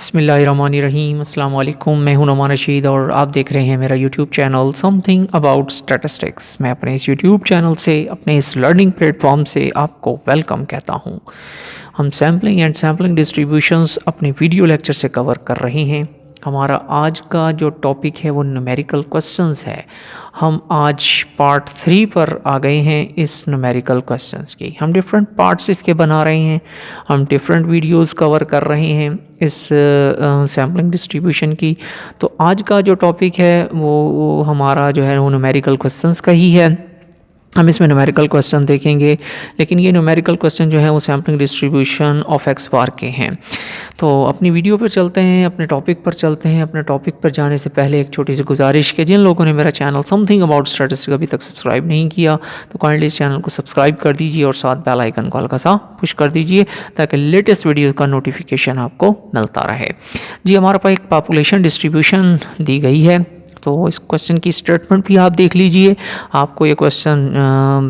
बिस्मिल्लाहिर्रहमानिर्रहीम अस्सलाम वालेकुम। मैं हूं नुमान रशीद और आप देख रहे हैं मेरा YouTube channel something about statistics. मैं अपने इस यूट्यूब चैनल से, अपने इस लर्निंग प्लेटफॉर्म से आपको वेलकम कहता हूं। हम सैम्पलिंग एंड सैम्पलिंग डिस्ट्रीब्यूशंस अपने वीडियो लेक्चर से कवर कर रहे हैं। हमारा आज का जो टॉपिक है वो न्यूमेरिकल क्वेश्चंस है। हम आज पार्ट 3 पर आ गए हैं इस न्यूमेरिकल क्वेश्चंस की। हम डिफरेंट पार्ट्स इसके बना रहे हैं, हम डिफरेंट वीडियोस कवर कर रहे हैं इस सैम्पलिंग डिस्ट्रीब्यूशन की। तो आज का जो टॉपिक है वो हमारा जो है वो न्यूमेरिकल क्वेश्चंस का ही है। हम इसमें न्यूमेरिकल क्वेश्चन देखेंगे, लेकिन ये न्यूमेरिकल क्वेश्चन जो है वो सैम्पलिंग डिस्ट्रीब्यूशन ऑफ एक्स बार के हैं। तो अपनी वीडियो पर चलते हैं, अपने टॉपिक पर चलते हैं। अपने टॉपिक पर जाने से पहले एक छोटी सी गुजारिश कि जिन लोगों ने मेरा चैनल समथिंग अबाउट स्टैटिस्टिक्स अभी तक सब्सक्राइब नहीं किया तो काइंडली इस चैनल को सब्सक्राइब कर दीजिए और साथ बेल आइकन को हल्का सा पुश कर दीजिए ताकि लेटेस्ट वीडियो का नोटिफिकेशन आपको मिलता रहे। जी, हमारे पास एक पॉपुलेशन डिस्ट्रीब्यूशन दी गई है, तो इस क्वेश्चन की स्टेटमेंट भी आप देख लीजिए। आपको ये क्वेश्चन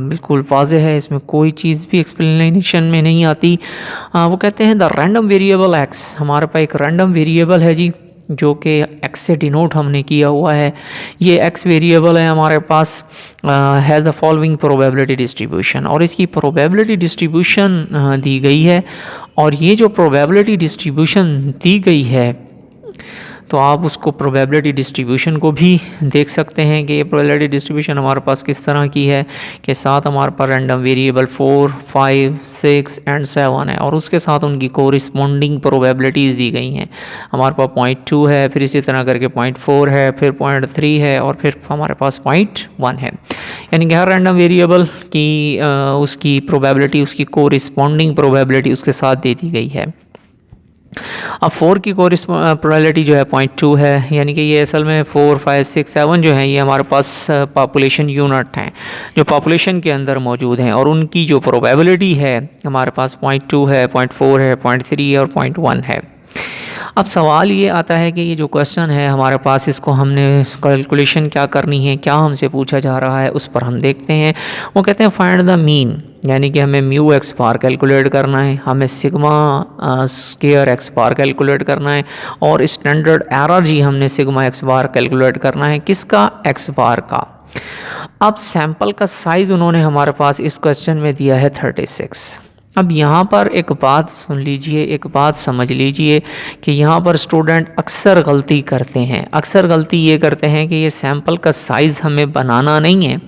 बिल्कुल वाज़ेह है, इसमें कोई चीज़ भी एक्सप्लेनेशन में नहीं आती। वो कहते हैं द रैंडम वेरिएबल एक्स। हमारे पास एक रैंडम वेरिएबल है जी, जो कि एक्स से डिनोट हमने किया हुआ है। ये एक्स वेरिएबल है हमारे पास, has the following probability distribution, और इसकी प्रोबेबिलिटी डिस्ट्रीब्यूशन दी गई है। और ये जो प्रोबेबिलिटी डिस्ट्रीब्यूशन दी गई है तो आप उसको प्रोबेबिलिटी डिस्ट्रीब्यूशन को भी देख सकते हैं कि ये प्रोबेबिलिटी डिस्ट्रीब्यूशन हमारे पास किस तरह की है कि साथ हमारे पास रैंडम वेरिएबल 4, 5, 6 एंड 7 है और उसके साथ उनकी कोरिस्पोंडिंग प्रोबेबिलिटीज़ दी गई हैं। हमारे पास 0.2 है, फिर इसी तरह करके 0.4 है, फिर 0.3 है और फिर हमारे पास 0.1 है। यानी कि हर रैंडम वेरिएबल की उसकी प्रोबेबिलिटी, उसकी कोरिस्पोंडिंग प्रोबेबिलिटी उसके साथ दे दी गई है। अब 4 की प्रोबेबिलिटी जो है 0.2 है, यानी कि ये असल में 4, 5, 6, 7 जो है ये हमारे पास पॉपुलेशन यूनिट हैं जो पॉपुलेशन के अंदर मौजूद हैं, और उनकी जो प्रोबेबिलिटी है हमारे पास 0.2 है, 0.4 है, 0.3 है और 0.1 है। अब सवाल ये आता है कि ये जो क्वेश्चन है हमारे पास, इसको हमने कैलकुलेशन क्या करनी है, क्या हमसे पूछा जा रहा है, उस पर हम देखते हैं। वो कहते हैं फाइंड द मीन, यानी कि हमें म्यू एक्स बार कैलकुलेट करना है, हमें सिग्मा स्क्वायर एक्स बार कैलकुलेट करना है, और स्टैंडर्ड एरर जी हमने सिग्मा एक्स बार कैलकुलेट करना है। किसका? एक्स बार का। अब सैंपल का साइज़ उन्होंने हमारे पास इस क्वेश्चन में दिया है 36। अब यहाँ पर एक बात सुन लीजिए, एक बात समझ लीजिए कि यहाँ पर स्टूडेंट अक्सर गलती करते हैं। अक्सर गलती ये करते हैं कि ये सैंपल का साइज़ हमें बनाना नहीं है,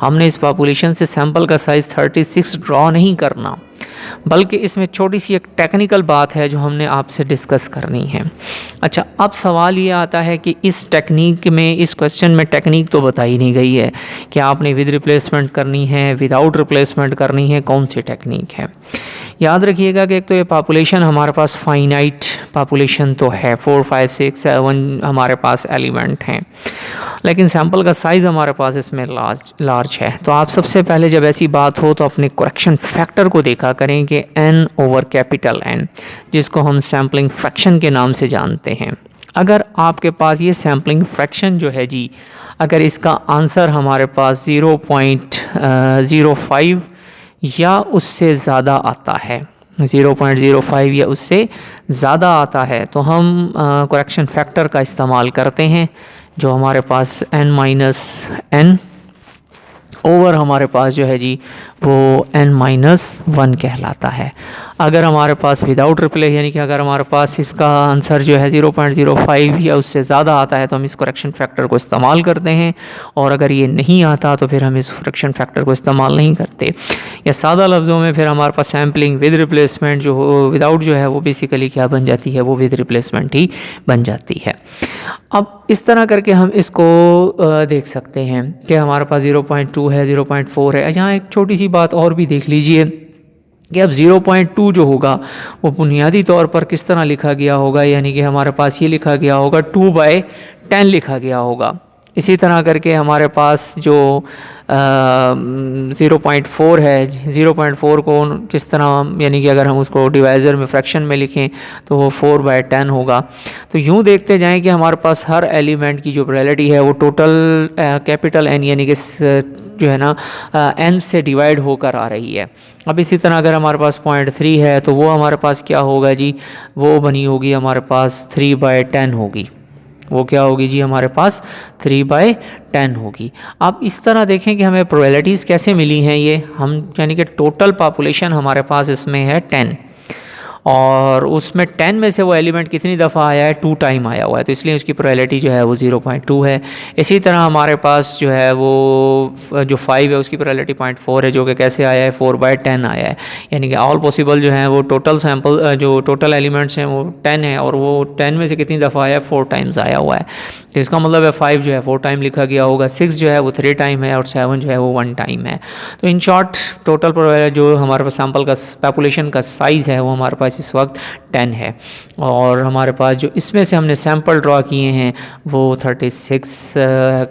हमने इस पॉपुलेशन से सैंपल का साइज़ 36 ड्रॉ नहीं करना, बल्कि इसमें छोटी सी एक टेक्निकल बात है जो हमने आपसे डिस्कस करनी है। अच्छा, अब सवाल ये आता है कि इस टेक्निक में, इस क्वेश्चन में टेक्निक तो बताई नहीं गई है कि आपने विद रिप्लेसमेंट करनी है, विदाउट रिप्लेसमेंट करनी है, कौन सी टेक्निक है। याद रखिएगा कि एक तो ये पॉपुलेशन हमारे पास फाइनाइट पॉपुलेशन तो है, 4, 5, 6, 7 हमारे पास एलिमेंट हैं, लेकिन सैंपल का साइज़ हमारे पास इसमें लार्ज है। तो आप सबसे पहले जब ऐसी बात हो तो अपने करेक्शन फैक्टर को देखा करें कि n ओवर कैपिटल N, जिसको हम सैम्पलिंग फ्रैक्शन के नाम से जानते हैं। अगर आपके पास ये सैम्पलिंग फ्रैक्शन जो है जी, अगर इसका आंसर हमारे पास 0.05 या उससे ज़्यादा आता है, 0.05 या उससे ज़्यादा आता है, तो हम करेक्शन फैक्टर का इस्तेमाल करते हैं, जो हमारे पास n-n ओवर हमारे पास जो है जी वो n-1 कहलाता है। अगर हमारे पास विदाउट रिप्ले, यानी कि अगर हमारे पास इसका आंसर जो है 0.05 या उससे ज़्यादा आता है तो हम इस करेक्शन फैक्टर को इस्तेमाल करते हैं, और अगर ये नहीं आता तो फिर हम इस करेक्शन फैक्टर को इस्तेमाल नहीं करते। या सादा लफ्ज़ों में फिर हमारे पास सैम्पलिंग विद रिप्लेसमेंट जो विदाउट जो है वो बेसिकली क्या बन जाती है, वो विद रिप्लेसमेंट ही बन जाती है। अब इस तरह करके हम इसको देख सकते हैं कि हमारे पास 0.2 है, 0.4 है। यहाँ एक छोटी सी बात और भी देख लीजिए कि अब 0.2 जो होगा वो बुनियादी तौर पर किस तरह लिखा गया होगा, यानी कि हमारे पास ये लिखा गया होगा 2/10 लिखा गया होगा। इसी तरह करके हमारे पास जो 0.4 है, 0.4 को किस तरह, यानी कि अगर हम उसको डिवाइज़र में फ्रैक्शन में लिखें तो वो 4/10 होगा। तो यूँ देखते जाएं कि हमारे पास हर एलिमेंट की जो प्रोबेबिलिटी है वो टोटल कैपिटल N यानी कि जो है ना n से डिवाइड होकर आ रही है। अब इसी तरह अगर हमारे पास 0.3 है तो वो हमारे पास क्या होगा जी, वो बनी होगी हमारे पास 3/10 होगी। वो क्या होगी जी, हमारे पास 3/10 होगी। अब इस तरह देखें कि हमें प्रोबेबिलिटीज़ कैसे मिली हैं ये हम, यानी कि टोटल पॉपुलेशन हमारे पास इसमें है 10, और उसमें 10 में से वो एलिमेंट कितनी दफ़ा आया है, 2 टाइम आया हुआ है, तो इसलिए उसकी प्रोबेबिलिटी जो है वो 0.2 है। इसी तरह हमारे पास जो है वो जो 5 है उसकी प्रोबेबिलिटी 0.4 है, जो कि कैसे आया है, 4/10 आया है। यानी कि ऑल पॉसिबल जो है वो टोटल सैम्पल जो टोटल एलिमेंट्स हैं वो 10 है, और वो 10 में से कितनी दफ़ा आया है, 4 टाइम्स आया हुआ है। तो इसका मतलब है 5 जो है 4 टाइम लिखा गया होगा, 6 जो है वो 3 टाइम है, और 7 जो है वो 1 टाइम है। तो इन शॉर्ट टोटल जो हमारे पास सैम्पल का पॉपुलेशन का साइज़ है वो हमारे पास इस वक्त 10 है, और हमारे पास जो इसमें से हमने सैंपल ड्रॉ किए हैं वो 36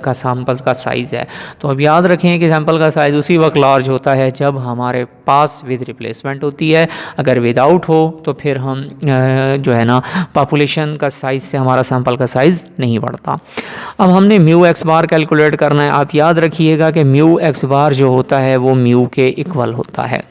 का सैंपल का साइज़ है। तो अब याद रखें कि सैंपल का साइज़ उसी वक्त लार्ज होता है जब हमारे पास विद रिप्लेसमेंट होती है। अगर विदाउट हो तो फिर हम जो है ना पॉपुलेशन का साइज़ से हमारा सैंपल का साइज़ नहीं बढ़ता। अब हमने म्यू एक्स बार कैलकुलेट करना है। आप याद रखिएगा कि म्यू एक्स बार जो होता है वो म्यू के इक्वल होता है।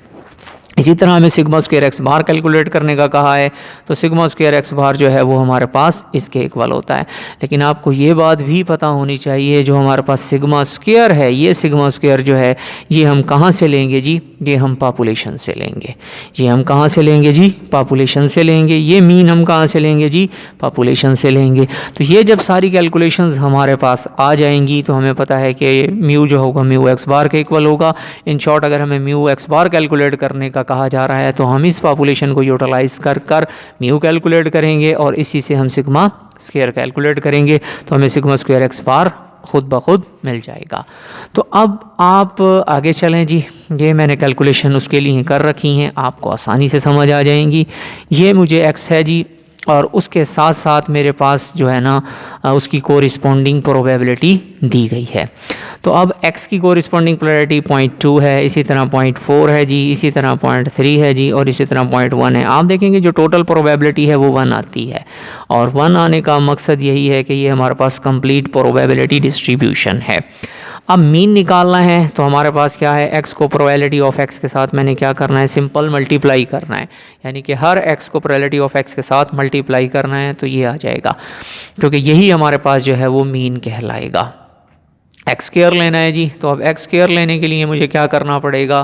इसी तरह हमें सिग्मा स्क्वायर एक्स बार कैलकुलेट करने का कहा है, तो सिग्मा स्क्वायर एक्स बार जो है वो हमारे पास इसके इक्वल होता है। लेकिन आपको ये बात भी पता होनी चाहिए, जो हमारे पास सिग्मा स्क्वायर है, ये सिग्मा स्क्वायर जो है ये हम कहाँ से लेंगे जी, ये हम पॉपुलेशन से लेंगे। ये हम कहाँ से लेंगे जी, पॉपुलेशन से लेंगे। ये मीन हम कहाँ से लेंगे जी, पॉपुलेशन से लेंगे। तो ये जब सारी कैलकुलेशंस हमारे पास आ जाएंगी तो हमें पता है कि म्यू जो होगा म्यू एक्स बार के इक्वल होगा। इन शॉर्ट अगर हमें म्यू एक्स बार कैलकुलेट करने का कहा जा रहा है तो हम इस पॉपुलेशन को यूटिलाइज कर म्यू कैलकुलेट करेंगे, और इसी से हम सिग्मा स्क्वायर कैलकुलेट करेंगे, तो हमें सिग्मा स्क्वायर एक्स बार खुद ब खुद मिल जाएगा। तो अब आप आगे चलें जी। ये मैंने कैलकुलेशन उसके लिए कर रखी हैं, आपको आसानी से समझ आ जाएंगी। ये मुझे एक्स है जी, और उसके साथ साथ मेरे पास जो है ना उसकी कोरिस्पोंडिंग प्रोबेबिलिटी दी गई है। तो अब x की कोरिस्पोंडिंग प्रोबेबिलिटी 0.2 है, इसी तरह 0.4 है जी, इसी तरह 0.3 है जी, और इसी तरह 0.1 है। आप देखेंगे जो टोटल प्रोबेबिलिटी है वो 1 आती है, और 1 आने का मकसद यही है कि ये हमारे पास कंप्लीट प्रोबेबिलिटी डिस्ट्रीब्यूशन है। अब मीन निकालना है तो हमारे पास क्या है, x को प्रोबेबिलिटी ऑफ x के साथ मैंने क्या करना है, सिंपल मल्टीप्लाई करना है। यानी कि हर x को प्रोबेबिलिटी ऑफ x के साथ मल्टीप्लाई करना है, तो ये आ जाएगा, क्योंकि यही हमारे पास जो है वो मीन कहलाएगा। एक्स स्क्वायर लेना है जी, तो अब एक्स स्क्वायर लेने के लिए मुझे क्या करना पड़ेगा,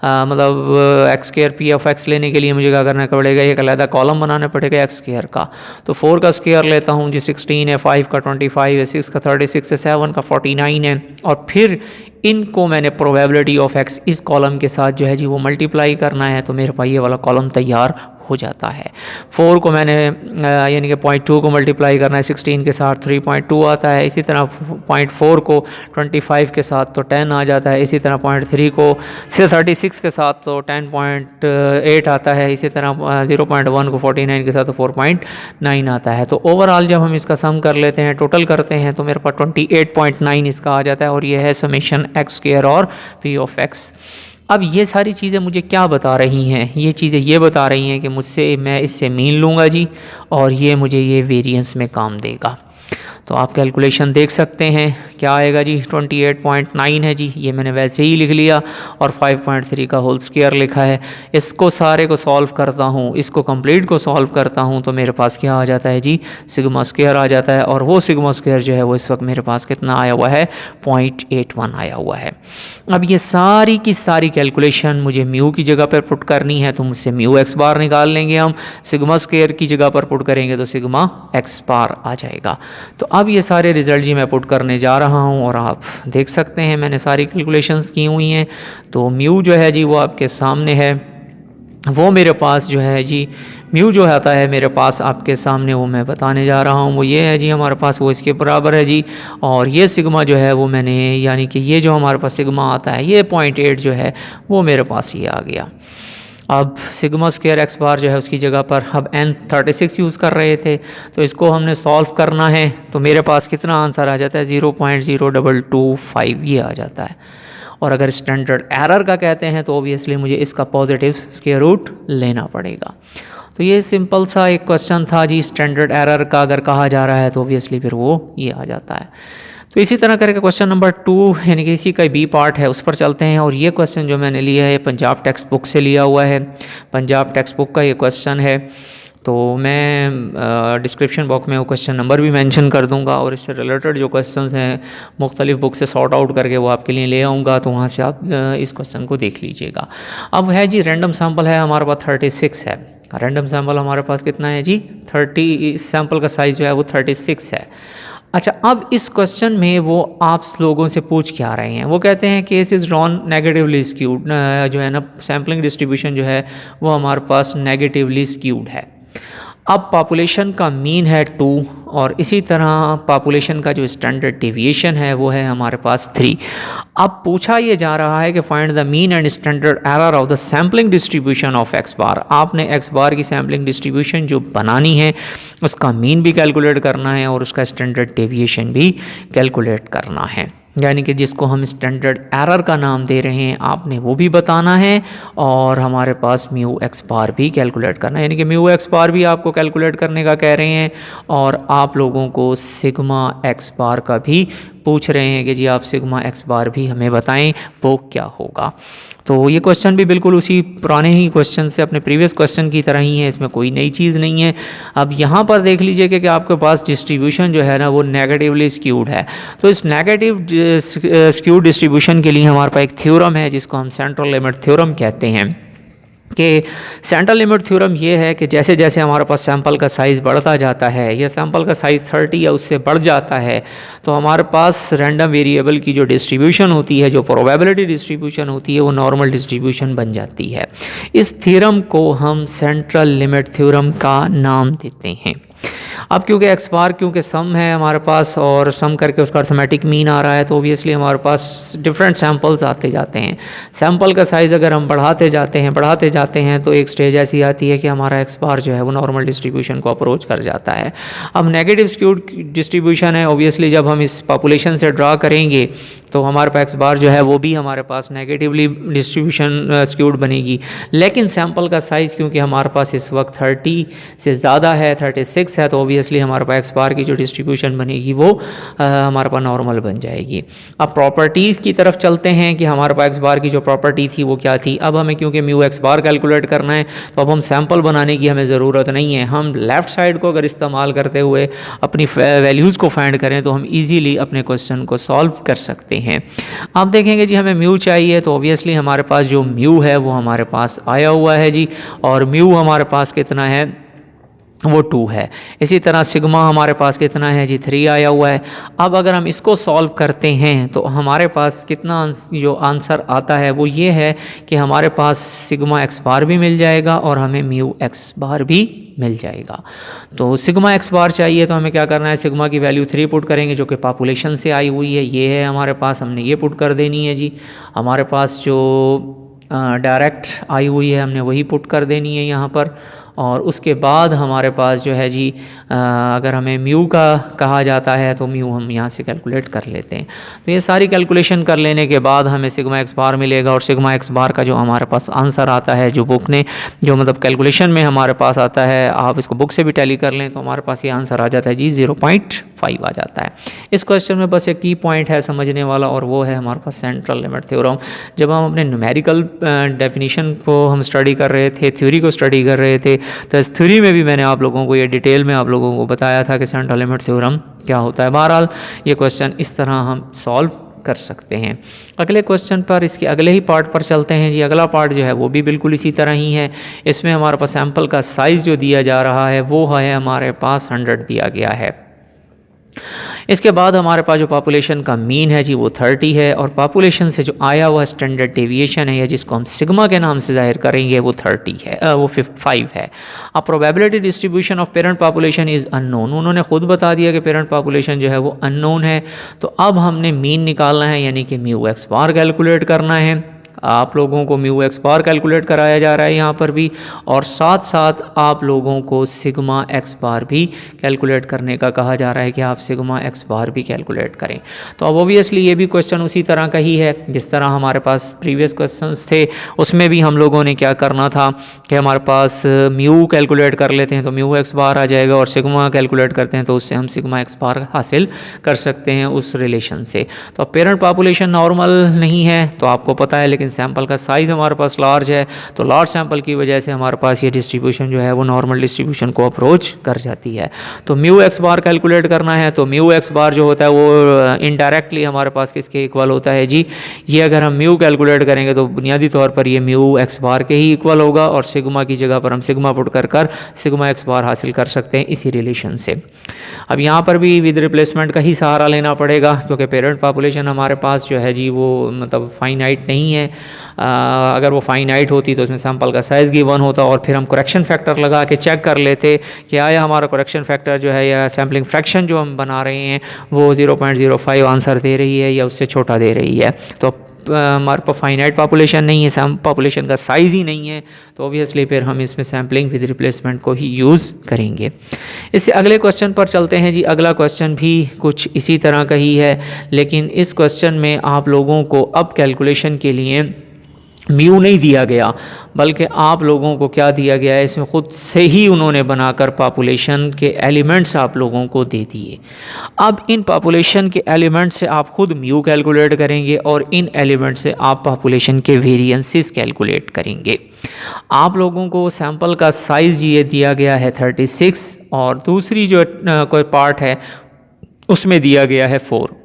मतलब x square P of x लेने के लिए मुझे क्या करना पड़ेगा, एक अलग कॉलम बनाना पड़ेगा एक्स स्क्वायर का। तो 4 का स्क्वायर लेता हूँ जी, 16 है, 5 का 25 है, 6 का 36 है, 7 का 49 है, और फिर इनको मैंने प्रोबेबिलिटी ऑफ एक्स इस कॉलम के साथ जो है जी वो मल्टीप्लाई करना है, तो मेरे पास ये वाला कॉलम तैयार हो जाता है। 4 को मैंने यानी कि 0.2 को मल्टीप्लाई करना है 16 के साथ, 3.2 आता है। इसी तरह 0.4 को 25 के साथ तो 10 आ जाता है। इसी तरह 0.3 को से 36 के साथ तो 10.8 आता है। इसी तरह 0.1 को 49 के साथ तो 4.9 आता है। तो ओवरऑल जब हम इसका सम कर लेते हैं, टोटल करते हैं, तो मेरे पास 28.9 इसका आ जाता है, और ये है समेशन एक्स स्क्वायर और पी ऑफ एक्स। अब ये सारी चीज़ें मुझे क्या बता रही हैं, ये चीज़ें ये बता रही हैं कि मुझसे मैं इससे मीन लूँगा जी, और ये मुझे ये वेरिएंस में काम देगा। तो आप कैलकुलेशन देख सकते हैं क्या आएगा जी, 28.9 है जी, ये मैंने वैसे ही लिख लिया, और 5.3 का होल स्क्वायर लिखा है। इसको सारे को सॉल्व करता हूँ, इसको कंप्लीट को सॉल्व करता हूँ, तो मेरे पास क्या आ जाता है जी, सिग्मा स्क्वायर आ जाता है। और वो सिग्मा स्क्वायर जो है वो इस वक्त मेरे पास कितना आया हुआ है, 0.81 आया हुआ है। अब ये सारी की सारी कैलकुलेशन मुझे म्यू की जगह पर पुट करनी है, तो मुझसे म्यू एक्स बार निकाल लेंगे हम। सिग्मा स्क्वायर की जगह पर पुट करेंगे तो सिग्मा एक्स बार आ जाएगा। तो अब ये सारे रिजल्ट जी मैं पुट करने जा रहा हूँ, और आप देख सकते हैं मैंने सारी कैलकुलेशंस की हुई हैं। तो म्यू जो है जी वो आपके सामने है, वो मेरे पास जो है जी म्यू जो आता है मेरे पास आपके सामने, वो मैं बताने जा रहा हूँ। वो ये है जी हमारे पास, वो इसके बराबर है जी। और ये सिग्मा जो है वो मैंने, यानी कि ये जो हमारे पास सिग्मा आता है ये 0.8 जो है वो मेरे पास ये आ गया। अब सिग्मा स्क्वायर एक्स बार जो है उसकी जगह पर अब n36 यूज़ कर रहे थे, तो इसको हमने सॉल्व करना है, तो मेरे पास कितना आंसर आ जाता है, 0.0225 ये आ जाता है। और अगर स्टैंडर्ड एरर का कहते हैं तो ओबियसली मुझे इसका पॉजिटिव स्क्वायर रूट लेना पड़ेगा। तो ये सिंपल सा एक क्वेश्चन था जी, स्टैंडर्ड एरर का अगर कहा जा रहा है तो ओबियसली फिर वो ये आ जाता है। तो इसी तरह करके क्वेश्चन नंबर 2 यानी कि इसी का बी पार्ट है, उस पर चलते हैं। और ये क्वेश्चन जो मैंने लिया है पंजाब टेक्स्ट बुक से लिया हुआ है, पंजाब टेक्स्ट बुक का ये क्वेश्चन है। तो मैं डिस्क्रिप्शन बॉक्स में वो क्वेश्चन नंबर भी मेंशन कर दूंगा और इससे रिलेटेड जो क्वेश्चंस हैं मुख्तलिफ बुक से सॉर्ट आउट करके वो आपके लिए ले आऊँगा, तो वहाँ से आप इस क्वेश्चन को देख लीजिएगा। अब है जी रैंडम सैम्पल है हमारे पास 36 है। रैंडम सैम्पल हमारे पास कितना है जी 30, सैम्पल का साइज़ जो है वो 36 है। अच्छा, अब इस क्वेश्चन में वो आप लोगों से पूछ क्या रहे हैं, वो कहते हैं case is drawn negatively skewed, जो है ना सैम्पलिंग डिस्ट्रीब्यूशन जो है वो हमारे पास नेगेटिवली स्क्यूड है। अब पॉपुलेशन का मीन है 2 और इसी तरह पॉपुलेशन का जो स्टैंडर्ड डेविएशन है वो है हमारे पास 3। अब पूछा ये जा रहा है कि find the mean and standard error of the sampling distribution of X bar. आपने एक्स बार की सैम्पलिंग डिस्ट्रीब्यूशन जो बनानी है उसका मीन भी कैलकुलेट करना है और उसका स्टैंडर्ड डेविएशन भी कैलकुलेट करना है, यानी कि जिसको हम स्टैंडर्ड एरर का नाम दे रहे हैं आपने वो भी बताना है और हमारे पास म्यू एक्स बार भी कैलकुलेट करना है, यानी कि म्यू एक्स बार भी आपको कैलकुलेट करने का कह रहे हैं और आप लोगों को सिग्मा एक्स बार का भी पूछ रहे हैं कि जी आप सिग्मा एक्स बार भी हमें बताएं वो क्या होगा। तो ये क्वेश्चन भी बिल्कुल उसी पुराने ही क्वेश्चन से अपने प्रीवियस क्वेश्चन की तरह ही है, इसमें कोई नई चीज़ नहीं है। अब यहाँ पर देख लीजिए कि आपके पास डिस्ट्रीब्यूशन जो है ना वो नेगेटिवली स्क्यूड है। तो इस नेगेटिव स्क्यूड डिस्ट्रीब्यूशन के लिए हमारे पास एक थ्योरम है जिसको हम सेंट्रल लिमिट थ्योरम कहते हैं कि सेंट्रल लिमिट थ्योरम ये है कि जैसे जैसे हमारे पास सैंपल का साइज़ बढ़ता जाता है या सैंपल का साइज़ 30 या उससे बढ़ जाता है तो हमारे पास रैंडम वेरिएबल की जो डिस्ट्रीब्यूशन होती है, जो प्रोबेबिलिटी डिस्ट्रीब्यूशन होती है, वो नॉर्मल डिस्ट्रीब्यूशन बन जाती है। इस थ्योरम को हम सेंट्रल लिमिट थ्योरम का नाम देते हैं। अब क्योंकि एक्स बार क्योंकि सम है हमारे पास और सम करके उसका अर्थमेटिक मीन आ रहा है तो ऑब्वियसली हमारे पास डिफरेंट सैंपल्स आते जाते हैं। सैंपल का साइज़ अगर हम बढ़ाते जाते हैं तो एक स्टेज ऐसी आती है कि हमारा एक्स बार जो है वो नॉर्मल डिस्ट्रीब्यूशन को अप्रोच कर जाता है। अब नेगेटिव स्क्यूड डिस्ट्रीब्यूशन है, ऑब्वियसली जब हम इस पॉपुलेशन से ड्रा करेंगे तो हमारे पास एक्स बार जो है वो भी हमारे पास नेगेटिवली डिस्ट्रीब्यूशन स्क्यूड बनेगी। लेकिन सैंपल का साइज़ क्योंकि हमारे पास इस वक्त 30 से ज़्यादा है, 36 है, तो ऑब्वियसली हमारे पास एक्स बार की जो डिस्ट्रीब्यूशन बनेगी वो हमारे पास नॉर्मल बन जाएगी। अब प्रॉपर्टीज़ की तरफ चलते हैं कि हमारे पास एक्स बार की जो प्रॉपर्टी थी वो क्या थी। अब हमें क्योंकि म्यू एक्स बार कैलकुलेट करना है तो अब हम सैंपल बनाने की हमें ज़रूरत नहीं है। हम लेफ़्ट साइड को अगर इस्तेमाल करते हुए अपनी वैल्यूज़ को फाइंड करें तो हम ईजीली अपने क्वेश्चन को सॉल्व कर सकते हैं। आप देखेंगे जी हमें म्यू चाहिए तो ऑब्वियसली हमारे पास जो म्यू है वो हमारे पास आया हुआ है जी, और म्यू हमारे पास कितना है वो 2 है। इसी तरह सिग्मा हमारे पास कितना है जी 3 आया हुआ है। अब अगर हम इसको सॉल्व करते हैं तो हमारे पास कितना जो आंसर आता है वो ये है कि हमारे पास सिग्मा एक्स बार भी मिल जाएगा और हमें म्यू एक्स बार भी मिल जाएगा। तो सिग्मा एक्स बार चाहिए तो हमें क्या करना है, सिग्मा की वैल्यू 3 पुट करेंगे जो कि पॉपुलेशन से आई हुई है, ये है हमारे पास, हमने ये पुट कर देनी है जी। हमारे पास जो डायरेक्ट आई हुई है हमने वही पुट कर देनी है यहाँ पर। और उसके बाद हमारे पास जो है जी अगर हमें म्यू का कहा जाता है तो म्यू हम यहाँ से कैलकुलेट कर लेते हैं। तो ये सारी कैलकुलेशन कर लेने के बाद हमें सिग्मा एक्स बार मिलेगा और सिग्मा एक्स बार का जो हमारे पास आंसर आता है, जो बुक ने जो मतलब कैलकुलेशन में हमारे पास आता है, आप इसको बुक से भी टैली कर लें तो हमारे पास ये आंसर आ जाता है जी 0.5 आ जाता है। इस क्वेश्चन में बस एक की पॉइंट है समझने वाला और वो है हमारे पास सेंट्रल लिमिट थ्योरम। जब हम अपने न्यूमेरिकल डेफिनीशन को हम स्टडी कर रहे थे, थ्योरी को स्टडी कर रहे थे, तो इस थ्योरी में भी मैंने आप लोगों को ये डिटेल में आप लोगों को बताया था कि सेंट्रल लिमिट थ्योरम क्या होता है। बहरहाल ये क्वेश्चन इस तरह हम सॉल्व कर सकते हैं। अगले क्वेश्चन पर, इसके अगले ही पार्ट पर चलते हैं जी। अगला पार्ट जो है वो भी बिल्कुल इसी तरह ही है। इसमें हमारे पास सैंपल का साइज़ जो दिया जा रहा है वो है हमारे पास 100 दिया गया है। इसके बाद हमारे पास जो पॉपुलेशन का मीन है जी वो 30 है और पॉपुलेशन से जो आया हुआ स्टैंडर्ड डेविएशन है या जिसको हम सिग्मा के नाम से जाहिर करेंगे वो 30 है, वो 5 है। अब probability distribution of parent population is unknown, उन्होंने खुद बता दिया कि पेरेंट पॉपुलेशन जो है वो अननोन है। तो अब हमने मीन निकालना है यानी कि म्यू एक्स बार कैलकुलेट करना है। आप लोगों को म्यू एक्स बार कैलकुलेट कराया जा रहा है यहाँ पर भी, और साथ साथ आप लोगों को सिग्मा एक्स बार भी कैलकुलेट करने का कहा जा रहा है कि आप सिग्मा एक्स बार भी कैलकुलेट करें। तो अब ओबियसली ये भी क्वेश्चन उसी तरह का ही है जिस तरह हमारे पास प्रीवियस क्वेश्चंस थे, उसमें भी हम लोगों ने क्या करना था कि हमारे पास म्यू कैलकुलेट कर लेते हैं तो म्यू एक्स बार आ जाएगा, और सिग्मा कैलकुलेट करते हैं तो उससे हम सिग्मा एक्स बार हासिल कर सकते हैं उस रिलेशन से। तो अब पेरेंट पॉपुलेशन नॉर्मल नहीं है तो आपको पता है, लेकिन सैंपल का साइज़ हमारे पास लार्ज है, तो लार्ज सैंपल की वजह से हमारे पास ये डिस्ट्रीब्यूशन जो है वो नॉर्मल डिस्ट्रीब्यूशन को अप्रोच कर जाती है। तो म्यू एक्स बार कैलकुलेट करना है तो म्यू एक्स बार जो होता है वो इनडायरेक्टली हमारे पास किसके इक्वल होता है जी, ये अगर हम म्यू कैलकुलेट करेंगे तो बुनियादी तौर पर ये म्यू एक्स बार के ही इक्वल होगा, और सिग्मा की जगह पर हम सिग्मा पुट कर सिग्मा एक्स बार हासिल कर सकते हैं इसी रिलेशन से। अब यहाँ पर भी विद रिप्लेसमेंट का ही सहारा लेना पड़ेगा, क्योंकि पेरेंट पॉपुलेशन हमारे पास जो है जी वो मतलब फाइनाइट नहीं है। अगर वो फाइनाइट होती तो उसमें सैंपल का साइज़ गिवन होता और फिर हम करेक्शन फैक्टर लगा के चेक कर लेते कि आया हमारा करेक्शन फैक्टर जो है या सैम्पलिंग फ्रैक्शन जो हम बना रहे हैं वो 0.05 आंसर दे रही है या उससे छोटा दे रही है। तो हमारे पास फाइनाइट पॉपुलेशन नहीं है, पॉपुलेशन का साइज़ ही नहीं है, तो ऑब्वियसली फिर हम इसमें सैम्पलिंग विद रिप्लेसमेंट को ही यूज़ करेंगे। इससे अगले क्वेश्चन पर चलते हैं जी। अगला क्वेश्चन भी कुछ इसी तरह का ही है, लेकिन इस क्वेश्चन में आप लोगों को अब कैलकुलेशन के लिए म्यू नहीं दिया गया, बल्कि आप लोगों को क्या दिया गया है, इसमें ख़ुद से ही उन्होंने बनाकर पॉपुलेशन के एलिमेंट्स आप लोगों को दे दिए। अब इन पॉपुलेशन के एलिमेंट से आप खुद म्यू कैलकुलेट करेंगे और इन एलिमेंट से आप पॉपुलेशन के वेरिएंसेस कैलकुलेट करेंगे। आप लोगों को सैंपल का साइज़ ये दिया गया है 36, और दूसरी जो कोई पार्ट है उसमें दिया गया है 4।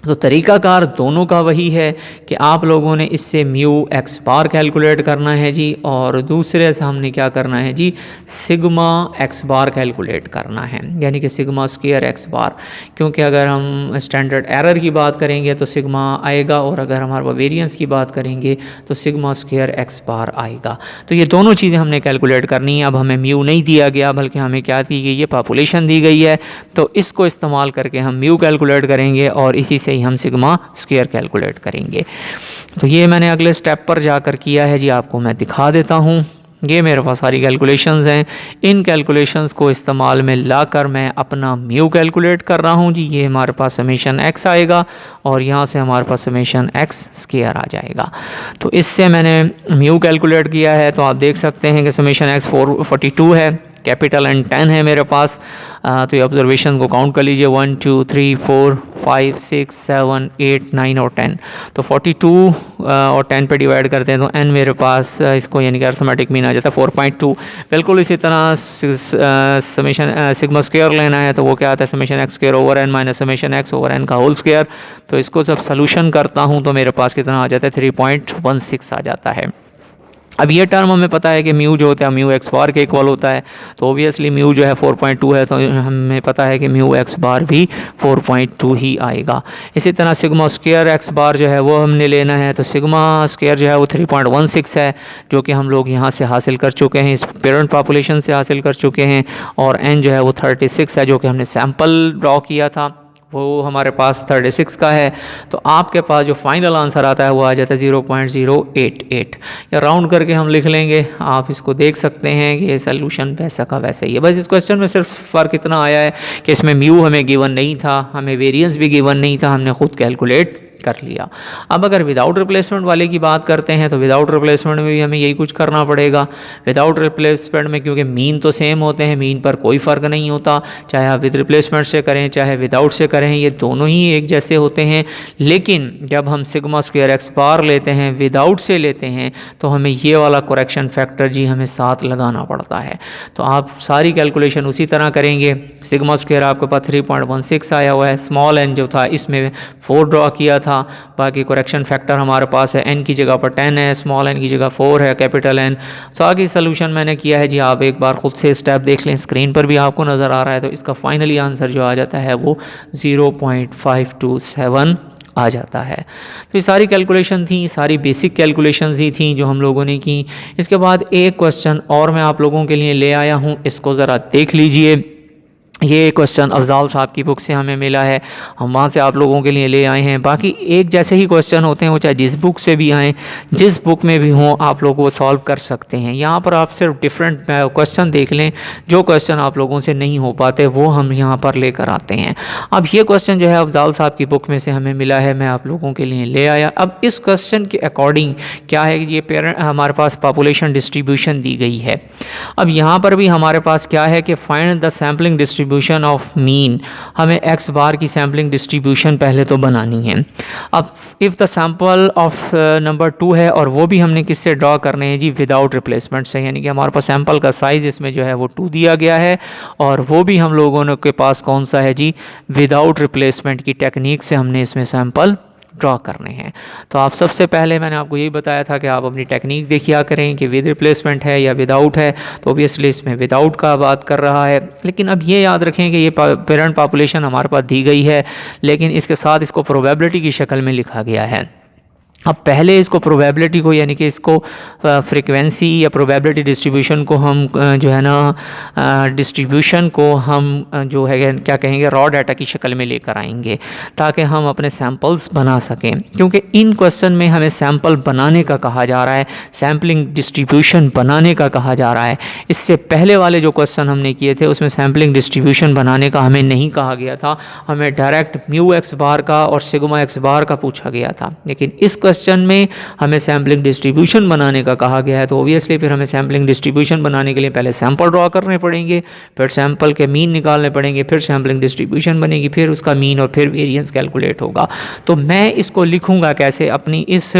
तो तरीक़ाकार दोनों का वही है कि आप लोगों ने इससे म्यू एक्स बार कैलकुलेट करना है जी, और दूसरे से हमने क्या करना है जी, सिग्मा एक्स बार कैलकुलेट करना है, यानी कि सिग्मा स्क्वायर एक्स बार। क्योंकि अगर हम स्टैंडर्ड एरर की बात करेंगे तो सिग्मा आएगा, और अगर हमारे पास वेरिएंस की बात करेंगे तो सिग्मा स्क्वायर एक्स बार आएगा। तो ये दोनों चीज़ें हमने कैलकुलेट करनी है। अब हमें म्यू नहीं दिया गया, बल्कि हमें क्या दी गई है, पॉपुलेशन दी गई है, तो इसको इस्तेमाल करके हम म्यू कैलकुलेट करेंगे और इसी से ही हम सिग्मा स्क्वायर कैलकुलेट करेंगे। तो ये मैंने अगले स्टेप पर जाकर किया है जी, आपको मैं दिखा देता हूँ। ये मेरे पास सारी कैलकुलेशंस हैं, इन कैलकुलेशंस को इस्तेमाल में लाकर मैं अपना म्यू कैलकुलेट कर रहा हूँ जी। ये हमारे पास समेशन एक्स आएगा और यहाँ से हमारे पास समेशन एक्स स्क्वायर आ जाएगा। तो इससे मैंने म्यू कैलकुलेट किया है, तो आप देख सकते हैं कि समेशन एक्स 442 है, कैपिटल एन 10 है मेरे पास। तो ये ऑब्जर्वेशन को काउंट कर लीजिए, 1 2 3 4 5 6 7 8 9 और 10। तो 42 और 10 पे डिवाइड करते हैं तो n मेरे पास इसको यानी कि अर्थमेटिक मीन आ जाता है 4.2। बिल्कुल इसी तरह समेशन सिग्मा स्क्वायर लेना है तो वो क्या आता है, summation x square over n minus summation x over n का होल स्क्वायर। तो इसको जब सोल्यूशन करता हूँ तो मेरे पास कितना आ जाता है, 3.16 आ जाता है। अब ये टर्म हमें पता है कि म्यू जो होता है म्यू एक्स बार के इक्वल होता है, तो ओबियसली म्यू जो है 4.2 है, तो हमें पता है कि म्यू एक्स बार भी 4.2 ही आएगा। इसी तरह सिग्मा स्क्वायर एक्स बार जो है वो हमने लेना है, तो सिग्मा स्क्वायर जो है वो 3.16 है, जो कि हम लोग यहाँ से हासिल कर चुके हैं, इस पेरेंट पॉपुलेशन से हासिल कर चुके हैं। और एन जो है वो 36 है, जो कि हमने सैम्पल ड्रॉ किया था, वो हमारे पास 36 का है। तो आपके पास जो फाइनल आंसर आता है वो आ जाता है 0.088, या राउंड करके हम लिख लेंगे। आप इसको देख सकते हैं कि ये सोल्यूशन वैसा का वैसा ही है। बस इस क्वेश्चन में सिर्फ फ़र्क इतना आया है कि इसमें म्यू हमें गिवन नहीं था, हमें वेरिएंस भी गिवन नहीं था, हमने खुद कैलकुलेट कर लिया। अब अगर विदाउट रिप्लेसमेंट वाले की बात करते हैं तो विदाउट रिप्लेसमेंट में भी हमें यही कुछ करना पड़ेगा। विदाउट रिप्लेसमेंट में क्योंकि मीन तो सेम होते हैं, मीन पर कोई फ़र्क नहीं होता, चाहे आप विद रिप्लेसमेंट से करें चाहे विदाउट से करें, ये दोनों ही एक जैसे होते हैं। लेकिन जब हम सिग्मा स्क्वायर एक्स बार लेते हैं, विदाउट से लेते हैं, तो हमें ये वाला करेक्शन फैक्टर जी हमें साथ लगाना पड़ता है। तो आप सारी कैलकुलेशन उसी तरह करेंगे। सिग्मा स्क्वायर आपके पास 3.16 आया हुआ है, स्मॉल एन जो था इसमें 4 ड्रॉ किया था, बाकी करेक्शन फैक्टर हमारे पास है एन की जगह पर 10 है, स्मॉल एन की जगह 4 है, कैपिटल एन। सो आगे सोल्यूशन मैंने किया है जी, आप एक बार खुद से स्टेप देख लें, स्क्रीन पर भी आपको नज़र आ रहा है। तो इसका फाइनली आंसर जो आ जाता है वो 0.527 आ जाता है। तो ये सारी कैलकुलेशन थी, सारी बेसिक कैलकुलेशंस ही थी जो हम लोगों ने की। इसके बाद एक क्वेश्चन और मैं आप लोगों के लिए ले आया हूँ, इसको ज़रा देख लीजिए। ये क्वेश्चन अफजाल साहब की बुक से हमें मिला है, हम वहाँ से आप लोगों के लिए ले आए हैं। बाकी एक जैसे ही क्वेश्चन होते हैं, वो चाहे जिस बुक से भी आएँ, जिस बुक में भी हों, आप लोग वो सॉल्व कर सकते हैं। यहाँ पर आप सिर्फ डिफरेंट क्वेश्चन देख लें, जो क्वेश्चन आप लोगों से नहीं हो पाते वो हम यहाँ पर लेकर आते हैं। अब ये क्वेश्चन जो है अफजाल साहब की बुक में से हमें मिला है, मैं आप लोगों के लिए ले आया। अब इस क्वेश्चन के अकॉर्डिंग क्या है, ये पेरेंट हमारे पास पॉपुलेशन डिस्ट्रीब्यूशन दी गई है। अब यहाँ पर भी हमारे पास क्या है कि find the sampling distribution of mean, हमें एक्स बार की सैम्पलिंग डिस्ट्रीब्यूशन पहले तो बनानी है। अब if the sample of number 2 है, और वो भी हमने किससे ड्रॉ करने हैं जी, विदाउट रिप्लेसमेंट से, यानी कि हमारे पास सैम्पल का साइज़ इसमें जो है वो 2 दिया गया है, और वो भी हम लोगों ने के पास कौन सा है जी, विदाउट रिप्लेसमेंट की टेक्निक से हमने इसमें सैम्पल ड्रॉ करने हैं। तो आप सबसे पहले मैंने आपको यही बताया था कि आप अपनी टेक्निक देखिए करें कि विद रिप्लेसमेंट है या विदाउट है, तो ऑब्वियसली इसमें विदाउट का बात कर रहा है। लेकिन अब ये याद रखें कि ये पेरेंट पॉपुलेशन हमारे पास दी गई है, लेकिन इसके साथ इसको प्रोबेबिलिटी की शक्ल में लिखा गया है। अब पहले इसको प्रोबेबिलिटी को, यानी कि इसको फ्रीक्वेंसी या प्रोबेबिलिटी डिस्ट्रीब्यूशन को हम जो है ना डिस्ट्रीब्यूशन को हम जो है क्या कहेंगे, रॉ डाटा की शक्ल में लेकर आएंगे, ताकि हम अपने सैम्पल्स बना सकें। क्योंकि इन क्वेश्चन में हमें सैम्पल बनाने का कहा जा रहा है, सैम्पलिंग डिस्ट्रीब्यूशन बनाने का कहा जा रहा है। इससे पहले वाले जो क्वेश्चन हमने किए थे उसमें सैम्पलिंग डिस्ट्रीब्यूशन बनाने का हमें नहीं कहा गया था, हमें डायरेक्ट म्यू एक्स बार का और सिग्मा एक्स बार का पूछा गया था। लेकिन इस क्वेश्चन में हमें सैम्पलिंग डिस्ट्रीब्यूशन बनाने का कहा गया है, तो ऑब्वियसली फिर हमें सैम्पलिंग डिस्ट्रीब्यूशन बनाने के लिए पहले सैंपल ड्रॉ करने पड़ेंगे, फिर सैंपल के मीन निकालने पड़ेंगे, फिर सैम्पलिंग डिस्ट्रीब्यूशन बनेगी, फिर उसका मीन और फिर वेरिएंस कैलकुलेट होगा। तो मैं इसको लिखूंगा कैसे, अपनी इस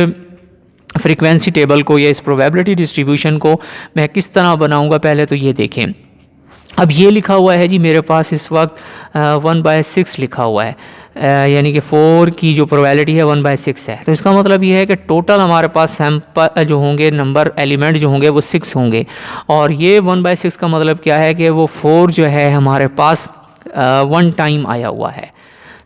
फ्रीक्वेंसी टेबल को या इस प्रोबेबिलिटी डिस्ट्रीब्यूशन को मैं किस तरह बनाऊंगा, पहले तो ये देखें। अब ये लिखा हुआ है जी मेरे पास इस वक्त 1/6 लिखा हुआ है, यानी कि 4 की जो प्रोबेबिलिटी है 1/6 है। तो इसका मतलब ये है कि टोटल हमारे पास सैंपल जो होंगे, नंबर एलिमेंट जो होंगे वो 6 होंगे, और ये 1/6 का मतलब क्या है कि वो 4 जो है हमारे पास 1 टाइम आया हुआ है,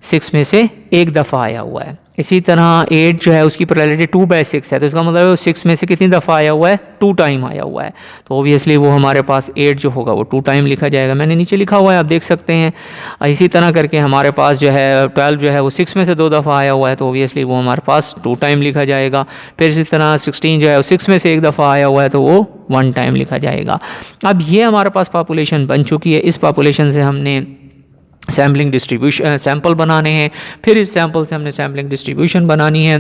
6 में से एक दफ़ा आया हुआ है। इसी तरह 8 जो है उसकी प्रोबेबिलिटी 2/6 है, तो इसका मतलब है वो 6 में से कितनी दफ़ा आया हुआ है, 2 टाइम आया हुआ है। तो ऑब्वियसली वो हमारे पास 8 जो होगा वो 2 टाइम लिखा जाएगा, मैंने नीचे लिखा हुआ है आप देख सकते हैं। इसी तरह करके हमारे पास जो है 12 जो है वो 6 में से 2 दफ़ा आया हुआ है, तो ऑब्वियसली वो हमारे पास 2 टाइम लिखा जाएगा। फिर इसी तरह 16 जो है वो 6 में से एक दफ़ा आया हुआ है, तो वो 1 टाइम लिखा जाएगा। अब ये हमारे पास पॉपुलेशन बन चुकी है, इस पॉपुलेशन से हमने सैम्पलिंग डिस्ट्रीब्यूशन सैंपल बनाने हैं, फिर इस सैंपल से हमने सैम्पलिंग डिस्ट्रीब्यूशन बनानी है,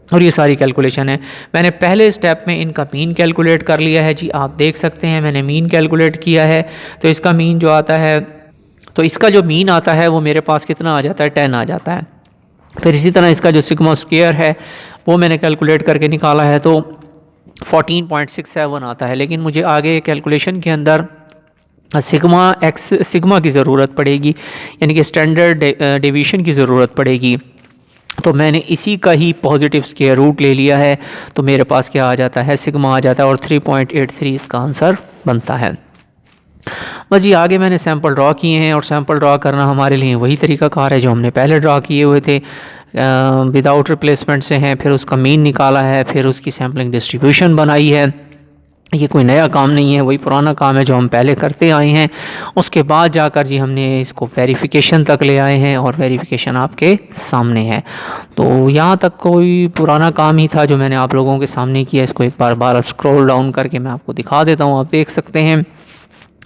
और ये सारी कैलकुलेशन है। मैंने पहले स्टेप में इनका मीन कैलकुलेट कर लिया है जी, आप देख सकते हैं मैंने मीन कैलकुलेट किया है। तो इसका मीन जो आता है, तो इसका जो मीन आता है वो मेरे पास कितना आ जाता है, 10 आ जाता है। फिर इसी तरह इसका जो सिग्मा स्क्वायर है वो मैंने कैलकुलेट करके निकाला है, तो 14.67 आता है। लेकिन मुझे आगे कैलकुलेशन के अंदर सिग्मा की ज़रूरत पड़ेगी, यानी कि स्टैंडर्ड डेविएशन की ज़रूरत पड़ेगी। तो मैंने इसी का ही पॉजिटिव स्क्वायर रूट ले लिया है, तो मेरे पास क्या आ जाता है, सिग्मा आ जाता है, और 3.83 इसका आंसर बनता है। बस जी आगे मैंने सैंपल ड्रॉ किए हैं, और सैंपल ड्रॉ करना हमारे लिए वही तरीकाकार है जो हमने पहले ड्रॉ किए हुए थे, विदाउट रिप्लेसमेंट से हैं, फिर उसका मीन निकाला है, फिर उसकी सैम्पलिंग डिस्ट्रीब्यूशन बनाई है। ये कोई नया काम नहीं है, वही पुराना काम है जो हम पहले करते आए हैं। उसके बाद जाकर जी हमने इसको वेरिफिकेशन तक ले आए हैं, और वेरिफिकेशन आपके सामने है। तो यहाँ तक कोई पुराना काम ही था जो मैंने आप लोगों के सामने किया। इसको एक बार स्क्रॉल डाउन करके मैं आपको दिखा देता हूँ, आप देख सकते हैं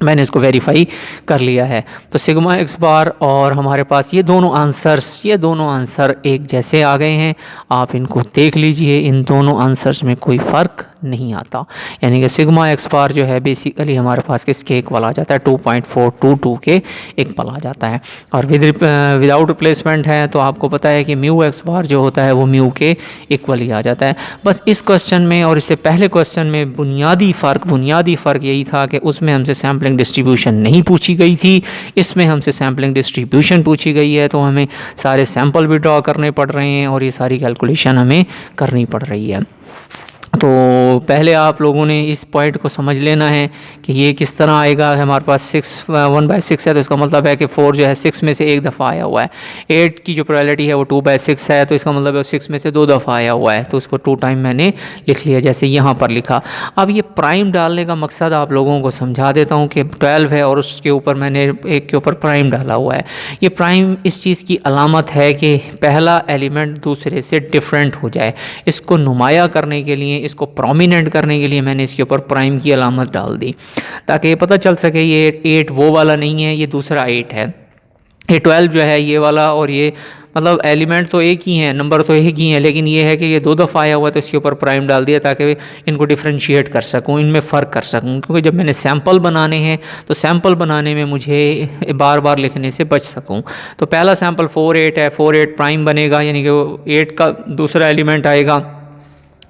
मैंने इसको वेरीफाई कर लिया है। तो सिग्मा एक्स बार और हमारे पास ये दोनों आंसर एक जैसे आ गए हैं। आप इनको देख लीजिए, इन दोनों आंसर्स में कोई फ़र्क नहीं आता, यानी कि सिग्मा एक्स बार जो है बेसिकली हमारे पास किसके इक्वल आ जाता है, 2.422 के इक्वल आ जाता है। और विदाउट रिप्लेसमेंट है तो आपको पता है कि म्यू एक्स बार जो होता है वो म्यू के इक्वल ही आ जाता है। बस इस क्वेश्चन में और इससे पहले क्वेश्चन में बुनियादी फ़र्क यही था कि उसमें हमसे सैम्पलिंग डिस्ट्रीब्यूशन नहीं पूछी गई थी, इसमें हमसे सैम्पलिंग डिस्ट्रीब्यूशन पूछी गई है। तो हमें सारे सैंपल भी ड्रॉ करने पड़ रहे हैं और ये सारी कैलकुलेशन हमें करनी पड़ रही है। तो पहले आप लोगों ने इस पॉइंट को समझ लेना है कि ये किस तरह आएगा। हमारे पास 1/6 है, तो इसका मतलब है कि 4 जो है 6 में से एक दफ़ा आया हुआ है। 8 की जो प्रोबेबिलिटी है वो 2/6 है, तो इसका मतलब है 6 में से 2 दफ़ा आया हुआ है, तो उसको 2 टाइम मैंने लिख लिया जैसे यहाँ पर लिखा। अब ये प्राइम डालने का मकसद आप लोगों को समझा देता हूँ कि 12 है और उसके ऊपर मैंने एक के ऊपर प्राइम डाला हुआ है। ये प्राइम इस चीज़ की अलामत है कि पहला एलिमेंट दूसरे से डिफरेंट हो जाए। इसको नुमाया करने के लिए, इसको प्रोमिनेंट करने के लिए मैंने इसके ऊपर प्राइम की अलामत डाल दी, ताकि ये पता चल सके ये 8 वो वाला नहीं है, ये दूसरा 8 है। ये 12 जो है ये वाला, और ये मतलब एलिमेंट तो एक ही हैं, नंबर तो एक ही हैं, लेकिन ये है कि ये 2 दफ़ा आया हुआ है, तो इसके ऊपर प्राइम डाल दिया ताकि इनको डिफ्रेंशिएट कर सकूं, इनमें फ़र्क कर सकूं। क्योंकि जब मैंने सैंपल बनाने हैं तो सैंपल बनाने में मुझे बार बार लिखने से बच सकूं। तो पहला सैंपल 4 8 है, 4 8 प्राइम बनेगा, यानी कि 8 का दूसरा एलिमेंट आएगा,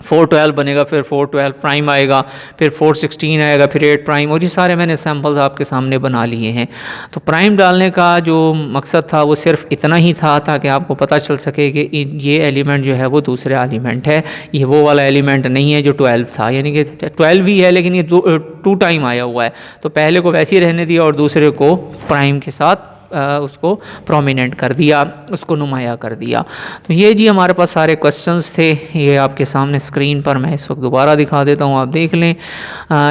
4 12 बनेगा, फिर 4 12 प्राइम आएगा, फिर 4 16 आएगा, फिर 8 प्राइम, और ये सारे मैंने सैम्पल्स आपके सामने बना लिए हैं। तो प्राइम डालने का जो मकसद था वो सिर्फ इतना ही था, ताकि आपको पता चल सके कि ये एलिमेंट जो है वो दूसरा एलिमेंट है, ये वो वाला एलिमेंट नहीं है जो 12 था। यानी कि 12 ही है, लेकिन ये 2 टाइम आया हुआ है, तो पहले को वैसे ही रहने दिया और दूसरे को प्राइम के साथ उसको प्रोमिनेंट कर दिया, उसको नुमाया कर दिया। तो ये जी हमारे पास सारे क्वेश्चंस थे, ये आपके सामने स्क्रीन पर मैं इस वक्त दोबारा दिखा देता हूँ, आप देख लें।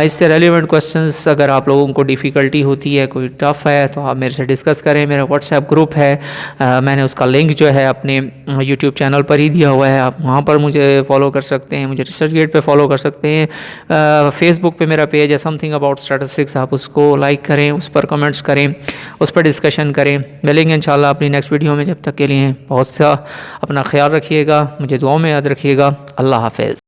इससे रेलिवेंट क्वेश्चंस अगर आप लोगों को डिफ़िकल्टी होती है, कोई टफ़ है, तो आप मेरे से डिस्कस करें। मेरा व्हाट्सएप ग्रुप है, मैंने उसका लिंक जो है अपने यूट्यूब चैनल पर ही दिया हुआ है, आप वहाँ पर मुझे फॉलो कर सकते हैं, मुझे रिसर्च गेट पर फॉलो कर सकते हैं। फेसबुक पर मेरा पेज है समथिंग अबाउट स्टैटिस्टिक्स, आप उसको लाइक करें, उस पर कमेंट्स करें, उस पर डिस्कशन करें। मिलेंगे इंशाल्लाह अपनी नेक्स्ट वीडियो में, जब तक के लिए बहुत सा अपना ख्याल रखिएगा, मुझे दुआओं में याद रखिएगा। अल्लाह हाफ़िज़।